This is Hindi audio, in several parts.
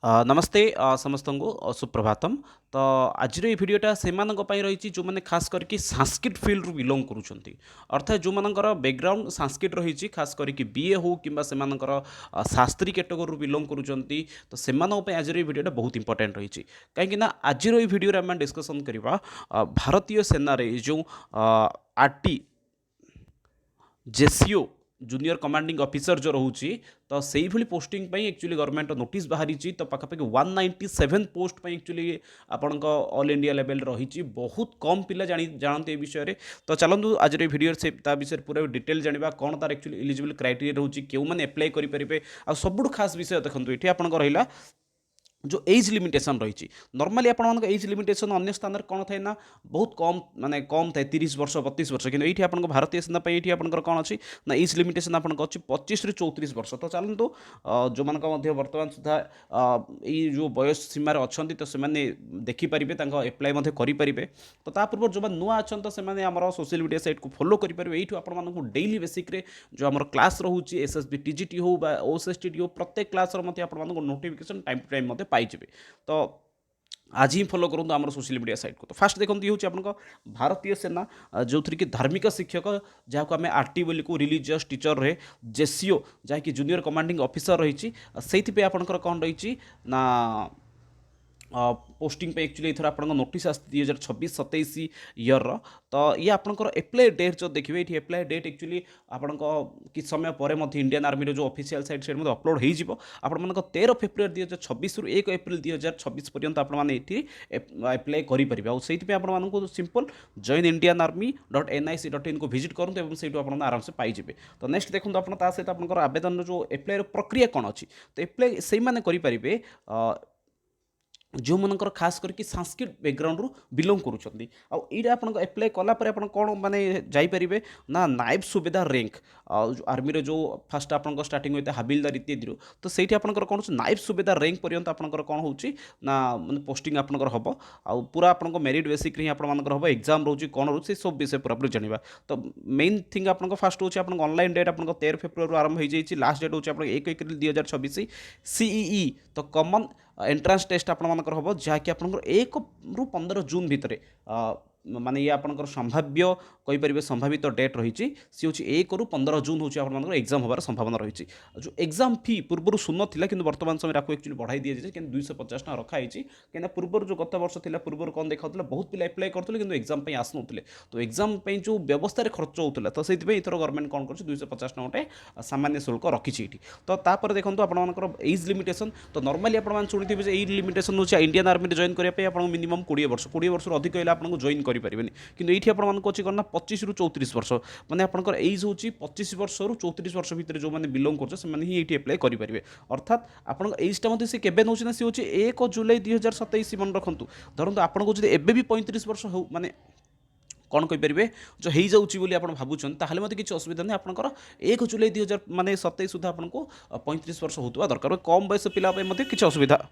नमस्ते समस्त को सुप्रभातम। तो आज भिडटा से रही जो मैंने खास करके संस्कृत फील्ड रु बिलोंग करुँच अर्थात जो मानकर बैकग्राउंड संस्कृत रही खास करके बीए हो कि शास्त्री कैटेगोरी बिलोंग करुँच तो से आज भिडटा बहुत इंपोर्टेंट रही कहीं आज भिडियो आम डिस्कसन करवा भारतीय सेनार जो RT JCO junior commanding officer जो रोचे तो से ही पोस्टिंग एक्चुअली गवर्नमेंट नोटिस बाहरी तो पाखापाखि 197 पोस्ट एक्चुअली आपण ऑल इंडिया लेवल रही बहुत कम पिला जानते विषय में। तो चलतु आज वीडियो से विषय पूरा डिटेल जाना कौन तार एक्चुअली एलिजिबल क्राइटेरिया रोचे क्यों मैंने अप्लाई करेंगे आ सब खास विषय देखो ये आप रहा जो एज लिमिटेशन रही नॉर्मली आप एज लिमिटेशन अन्य स्थान में कौन थाए ना बहुत कम माने कम थाए 30 वर्ष 32 वर्ष कि ये आप भारतीय सेना ये आप कौन अच्छी ना एज लिमिटेशन आपको अच्छी 25 रू 34 वर्ष। तो चलतु जो मान बर्तमान सुधा ये जो बयस सीमार अच्छा तो से देखिपारे एप्लाय करेंगे। तो पूर्व जो नुआ अच्छा तो से आम सोशल मीडिया साइट को फॉलो करेंगे ये आपको डेली बेसिक जो आम क्लास रोचे एसएसबी टीजीटी हो ओएसएसटी हो प्रत्येक क्लास आपको नोटिफिकेशन टाइम टू टाइम पाइबे। तो आज ही फॉलो करूँ आम सोशल मीडिया साइट को। तो फास्ट देखो ये हूँ आप भारतीय सेना जो थी कि धार्मिक शिक्षक जहाँ को आम आरटी बोली को रिलीजियस टीचर रहे जेसीओ जहाँकि जूनियर कमांडिंग ऑफिसर रही से आपंकर कौन रही ना पोस्टिंग पे एक्चुअली इथर आपन नोटिस आस 2026-27 ईयर तो ये आपंकर एप्लाय डेट जो देखिए ये एप्लाय डेट एक्चुअली आपण कि समय पर इंडियन आर्मी जो ऑफिशियल साइट से अपलोड हो आपण 13 फेब्रुआरी 2026 रु 1 एप्रिल 2026 पर्यंत आपठी एप्लाय करेंगे। आईपी आपको simple join Indian army .nic.in को विजिट करूँ से आराम से पाइबे। तो नेक्स्ट देखो आप सहित आप आवेदन जो एप्लाय प्रक्रिया कौन अच्छी तो एप्लाय से करेंगे जो मनकर खास करके संस्कृत बैकग्राउंड रु बिलोंग करुँच आईटा आप एप्लाय कलापर आप कौन माने जापरेंगे ना नायब सुबेदार रैंक आर्मी जो फास्ट आप स्टार्टिंग होता है हाबिलदार इत्यादि तो से आपंकर कौन नायब सुबेदार रैंक पर्यंत आपंकर कौन हो माने पोस्टिंग आपंकर हम आउ पूरा आपको मेरिट बेसिक ही आपंकर हम एग्जाम रोचे कौन रोचे सब विषय पूरा जाना। तो मेन थिंग आप फास्ट होची आप ऑनलाइन डेट आप 13 फेब्रुआरी आरंभ हो जाए लास्ट डेट होची 1 एप्रिल 2026 सीईई तो कॉमन एंट्रांस टेस्ट आपंकर हम जहाँकि आप 1 ରୁ 15 जून भितर माने ये आपंकर संभाव्य कहींपर संभावित डेट रही सी हूँ 1 ରୁ 15 जून हूँ आप एग्जाम होबार संभावना रही। जो एग्जाम फी पूर्व शून्य था कि बर्तमान समय आपको एक्चुअली बढ़ाई दी जाए कि 250 टका रखाई कहीं पूर्व जो गत वर्ष था पूर्व कौन देखा बहुत पिला एप्लाय करते कि एग्जाम आसनुले तो एग्जाम जो व्यवस्था खर्च होता तो से इथर गवर्नमेंट कौन कर 250 टका गोटे सामान्य शुल्क रखी। तो तापर देखो आप एज लिमिटेशन तो नॉर्मली आप शुणी थे एज लिमिटेशन हूँ इंडियन आर्मी जॉइन करने आप मिनिमम 20 वर्ष अधिक है आपको जॉइन करेंगे कि ये आपको अच्छी कौन 25 ରୁ 34 वर्ष मैंने आपंकर एज हूँ 25 वर्ष ରୁ 34 वर्ष भितर जो मैंने बिलोंग कर ही ये एप्लाय करेंगे। अर्थात आप एजटा से केवे नौ सी हूँ 1 जुलाई 2027 मन रखु धरत आपको जो एबे भी 35 वर्ष हो माने कौन कहींपर जो हो जाऊँगी आप भावुन ताहले मत किसी असुविधा नहीं आपंकर 1 जुलाई 2027 सुधा आपको 35 वर्ष होता दरकार कम बयस पिला किसी असुविधा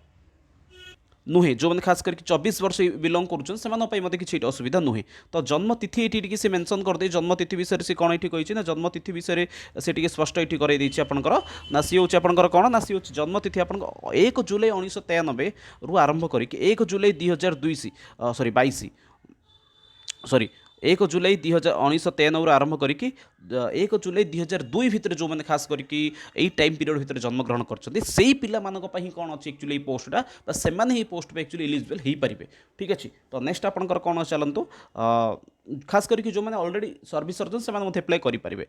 नुहे जो मैंने खास करके 24 वर्ष बिलोंग कर किसी असुविधा नुहे। तो जन्म तिथि ये से मेंशन कर दे जन्म तिथि विषय से कौन ये कही ना जन्म तिथि विषय से स्पष्ट ये कर आपंकर ना सी हूँ आपंकर कौन ना सी हूँ जन्म तिथि आप 1 जुलाई 1993 रु आरंभ करके 1 जुलाई 2022 सॉरी 1 जुलाई 1993 आरंभ करके 1 जुलाई 2002 भितर जो मैंने खास करके यही टाइम पीरियड भितर जन्मग्रहण करते से पिला कौन अच्छी एक्चुअली पोस्टा से ही पोस्ट पे एक्चुअली एलिजिबल हो पारे। ठीक अच्छे। तो नेक्स्ट आपंकर कौन चलतु खास करके जो मैंने ऑलरेडी सर्विस सर्जन से एप्लाय करेंगे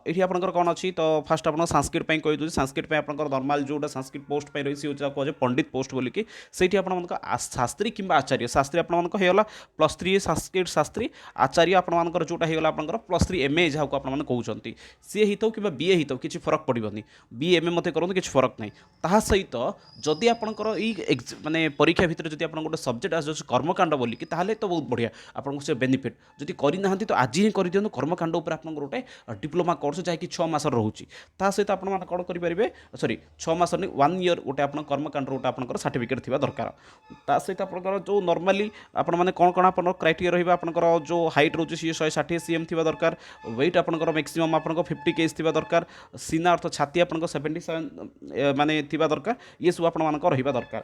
ये आपंकर कौन अच्छी तो फास्ट आप संस्कृत कही संस्कृत आपंकर नॉर्मल जोटा संस्कृत पोस्ट पर रही कहे पंडित पोस्ट बोलिकी से शास्त्री कि आचार्य शास्त्री आपला +3 संस्कृत शास्त्री आचार्य आपर जोटा होगा +3 MA जहाँ को आपने कहते सी हो कि बीए हो किसी फरक पड़ोनी बी एम ए करूँ किसी फरक ना ता सहित जदि आपंकर माने परीक्षा भितर जब आप गोटे सब्जेक्ट आस कर्मकांड बोलिकी तो बहुत बढ़िया आपको से बेनिफिट ଯଦି କରିନାହାନ୍ତି ତ ଆଜି ହିଁ କରିଦିଅନ୍ତୁ କର୍ମକାଣ୍ଡ ଉପରେ ଆପଣଙ୍କର ଗୋଟେ ଡିପ୍ଲୋମା କୋର୍ସ ଯାହାକି 6 ମାସର ରହୁଛି ତା ସହିତ ଆପଣମାନେ କ'ଣ କରିପାରିବେ ସରି 6 ମାସ ନେଇ 1 ଇୟର୍ ଗୋଟେ ଆପଣ କର୍ମକାଣ୍ଡର ଗୋଟେ ଆପଣଙ୍କର ସାର୍ଟିଫିକେଟ୍ ଥିବା ଦରକାର ତା ସହିତ ଆପଣଙ୍କର ଯେଉଁ ନର୍ମାଲି ଆପଣମାନେ କ'ଣ ଆପଣଙ୍କର କ୍ରାଇଟେରିଆ ରହିବ ଆପଣଙ୍କର ଯେଉଁ ହାଇଟ୍ ରହୁଛି ସିଏ 160 cm ଥିବା ଦରକାର ୱେଟ୍ ଆପଣଙ୍କର ମ୍ୟାକ୍ସିମମ୍ ଆପଣଙ୍କ 50 kg ଥିବା ଦରକାର ସିନା ଅର୍ଥ ଛାତି ଆପଣଙ୍କ 77 ମାନେ ଥିବା ଦରକାର ଇଏ ସବୁ ଆପଣମାନଙ୍କ ରହିବା ଦରକାର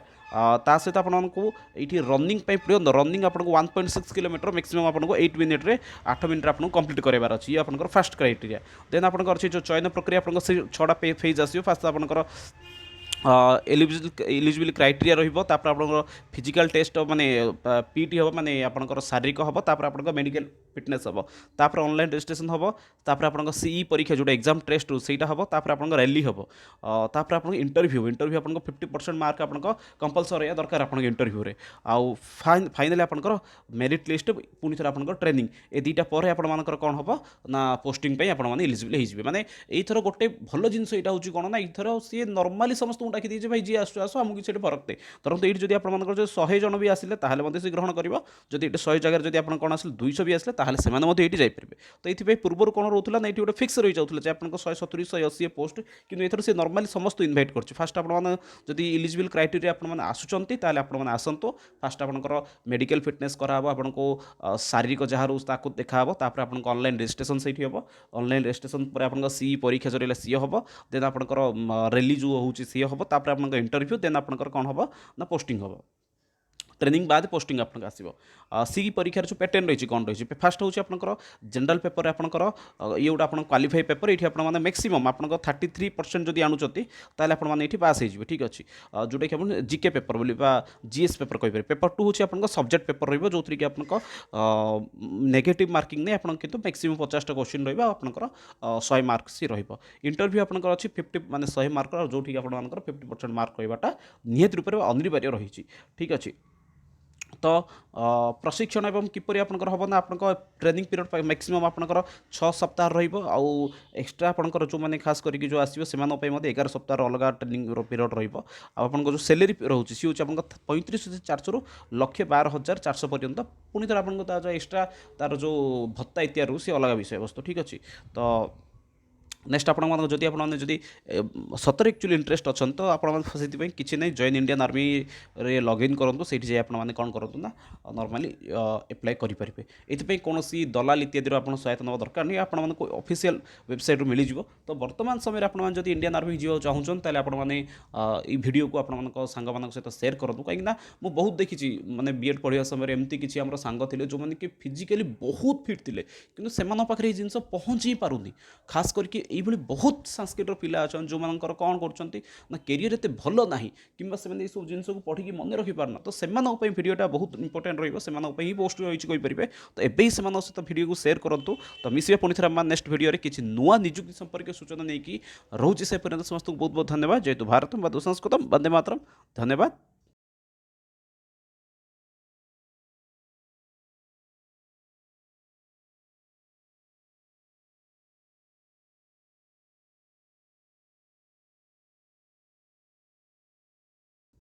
ତା ସହିତ ଆପଣମାନଙ୍କୁ ଏଇଠି ରନିଂ ପାଇଁ ପ୍ରିୟ ରନିଂ ଆପଣଙ୍କୁ 1.6 କିଲୋମିଟର ମ୍ୟାକ୍ସିମମ୍ ଆପଣଙ୍କୁ 8 ମିନିଟ୍ରେ 8 ମିନିଟ୍ରେ ଆପଣଙ୍କୁ କମ୍ପ୍ଲିଟ୍ କରାଇବାର ଅଛି ଇଏ ଆପଣଙ୍କର ଫାଷ୍ଟ କ୍ରାଇଟେରିଆ ଦେନ୍ ଆପଣଙ୍କର ଅଛି ଯେଉଁ ଚୟନ ପ୍ରକ୍ରିୟା ଆପଣଙ୍କ ସେ 6ଟା ଫେଜ୍ ଆସିବ ଫାଷ୍ଟ ଆପଣଙ୍କର एलिजिबल क्राइटेरिया रहिबो तापर आपनकर फिजिकल टेस्ट माने पीटी हो माने आपनकर शारीरिक हो तापर आपनकर मेडिकल फिटनेस हो तापर ऑनलाइन रजिस्ट्रेशन हो तापर आपनकर सीई परीक्षा जोटा एग्जाम टेस्ट सेटा हो तापर आपनकर रैली हो तापर आपनकर इंटरव्यू आपनकर 50% मार्क आपनकर कंपलसरी या दरकार आपनकर इंटरव्यू रे आउ फाइनली आपनकर मेरिट लिस्ट पुनी थर आपनकर ट्रेनिंग ए दुटा पर आपण मानकर कोन हो ना पोस्टिंग पे आपण माने एलिजिबल हो जिवे माने एथर गोटे भलो जिंस एटा होची कोन ना एथर सी नॉर्मली समस्त डाकी दीजिए भाई जी आसो आमको किसी फरक दे धरते ये जब आप 100 जन भी आसिले ताहले से ग्रहण कर जब ये 100 जगह जब आप कौन आसिले 200 भी आसिले ताहले से ये जापरेंगे तो ये पूर्व कौन रोला ना ये गोटे फिक्स रही जाऊे आप 170 180 पोस्ट कि एथर से नॉर्मली समस्त इनभाइट कर फास्ट आप इलिजिबल क्राइटेरिया आसुँच आपने आसतु फास्ट आपंकर मेडिकल फिटनेस कराब आपको शारीरिक जहाँ रोज देखा तापर आप ऑनलाइन रजिस्ट्रेशन से हम ऑनलाइन रजिस्ट्रेशन पर आप सी परीक्षा जो रहा सी हम देन आपंकर रैली जो हूँ सी हम तापर आपनका इंटरव्यू देन आपनकर कौन हम ना पोस्टिंग हम ट्रेनिंग बाद पोस्टिंग आपन आसो सी परीक्षार जो पैटर्न रही कौन रही फास्ट हूँ आपंकर जनरल पेपर आपंकर ये गोटे आप क्वालिफाई पेपर ये आपने मैक्सिमम आप 33% जब आणुच्च आपने पास हो ठीक अच्छे जोटा कि आप जीके पेपर बोली जीएस पेपर कहीपर पेपर 2 हूँ आप सब्जेक्ट पेपर रो जो कि आप नेगेटिव मार्किंग नहीं आप मैक्सिमम 50टा क्वेश्चन रहा आपंकर 100 मार्क्स ही इंटरव्यू आपंकर अच्छी 50 माने 100 मार्क जो कि आप 50% मार्क रहा निहत रूप से अनिवार्य रही ठीक अच्छे तो प्रशिक्षण एवं किपरि आपनकर हम ना आप ट्रेनिंग पीरियड मैक्सिमम आपनकर 6 सप्ताह रहा एक्सट्रा आपनकर जो मैंने खास करके जो आसो से 11 सप्ताह अलग ट्रेनिंग पीरियड रहा जो सैलरी रोचे सी हूँ आप 35,400 रु 1,12,400 पर्यंत पुणी थर आप एक्सट्रा तार जो भत्ता इत्यादि सी अलग विषय वस्तु ठीक अच्छे तो नेक्स्ट आपड़ी आपड़ी सतर एक्चुअली इंटरेस्ट अच्छा तो आपड़ी किसी नहीं जॉइन इंडियन आर्मी रे लॉगिन करूँ से आपने कौन करूँ ना नॉर्मली एप्लाई करेंगे ये कौन दलाल इत्यादि आप सहायता ना दरकार नहीं आपको ऑफिशियल वेबसाइट मिल जाव तो वर्तमान समय आप इंडियन आर्मी जी चाहूँ आपने भिडियो को आप सांग मान सहित सेयार करूँ कहीं मुझे बहुत देखी मैंने बीएड पढ़ा समय एमती किसी आम सांग थे जो मैंने कि फिजिकाली बहुत फिट थे कि से जिन पहुँची पारुनी खास करके ये बहुत सांस्कृतिक पिला अच्छा जो मानकर कौन कर कैरियर एत भल ना कि सब जिन को पढ़ी मन रखिपारना तो से भिडियोटा बहुत इंपोर्टेंट रही पोस्ट रही कहीपर तो एवं से सहित भिडियो को सेयार करूँ तो मिसिया पुणी थर नेक्स्ट भिडियो किसी नुआ निजुक्ति संपर्क सूचना नहीं कि रोचे से पर्यंत समस्त बहुत बहुत धन्यवाद। जयतु भारतम वंदे संस्कृतम वंदे मातरम। धन्यवाद।